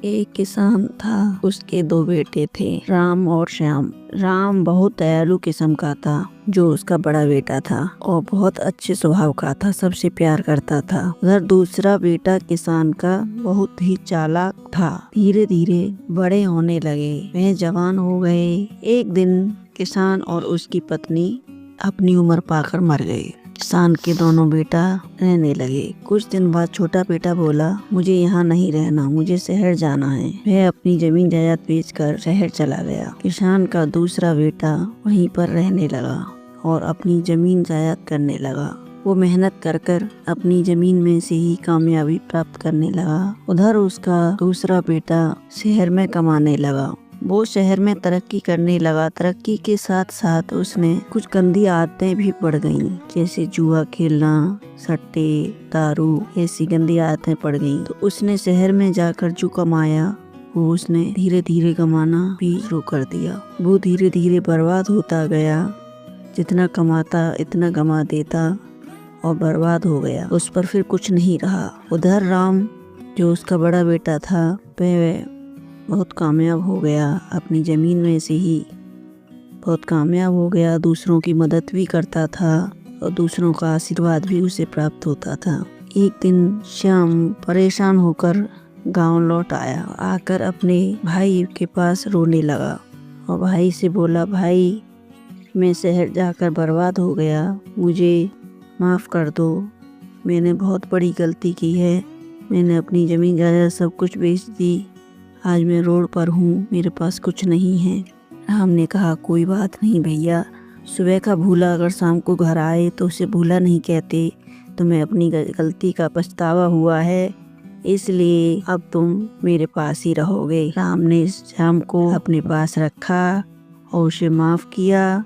एक किसान था, उसके दो बेटे थे, राम और श्याम। राम बहुत दयालु किस्म का था, जो उसका बड़ा बेटा था, और बहुत अच्छे स्वभाव का था, सबसे प्यार करता था। उधर दूसरा बेटा किसान का बहुत ही चालाक था। धीरे धीरे बड़े होने लगे, वह जवान हो गए। एक दिन किसान और उसकी पत्नी अपनी उम्र पाकर मर गए। किसान के दोनों बेटा रहने लगे। कुछ दिन बाद छोटा बेटा बोला, मुझे यहाँ नहीं रहना, मुझे शहर जाना है। वह अपनी जमीन जायदाद बेचकर शहर चला गया। किसान का दूसरा बेटा वहीं पर रहने लगा और अपनी जमीन जायदाद करने लगा। वो मेहनत कर कर अपनी जमीन में से ही कामयाबी प्राप्त करने लगा। उधर उसका दूसरा बेटा शहर में कमाने लगा। वो शहर में तरक्की करने लगा। तरक्की के साथ साथ उसने कुछ गंदी आदतें भी बढ़ गईं, जैसे जुआ खेलना, सट्टे, दारू, ऐसी गंदी आदतें पड़ गईं। तो उसने शहर में जाकर जो कमाया वो उसने धीरे धीरे कमाना भी शुरू कर दिया। वो धीरे धीरे बर्बाद होता गया। जितना कमाता इतना गमा देता और बर्बाद हो गया। उस पर फिर कुछ नहीं रहा। उधर राम, जो उसका बड़ा बेटा था, वह बहुत कामयाब हो गया। अपनी ज़मीन में से ही बहुत कामयाब हो गया। दूसरों की मदद भी करता था और दूसरों का आशीर्वाद भी उसे प्राप्त होता था। एक दिन श्याम परेशान होकर गांव लौट आया। आकर अपने भाई के पास रोने लगा और भाई से बोला, भाई मैं शहर जाकर बर्बाद हो गया, मुझे माफ़ कर दो। मैंने बहुत बड़ी गलती की है। मैंने अपनी ज़मीन जायदाद सब कुछ बेच दी। आज मैं रोड पर हूँ, मेरे पास कुछ नहीं है। राम ने कहा, कोई बात नहीं भैया, सुबह का भूला अगर शाम को घर आए तो उसे भूला नहीं कहते। तुम्हें अपनी गलती का पछतावा हुआ है, इसलिए अब तुम मेरे पास ही रहोगे। राम ने श्याम को अपने पास रखा और उसे माफ़ किया।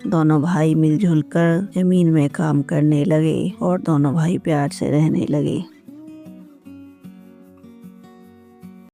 दोनों भाई मिलजुल कर जमीन में काम करने लगे और दोनों भाई प्यार से रहने लगे।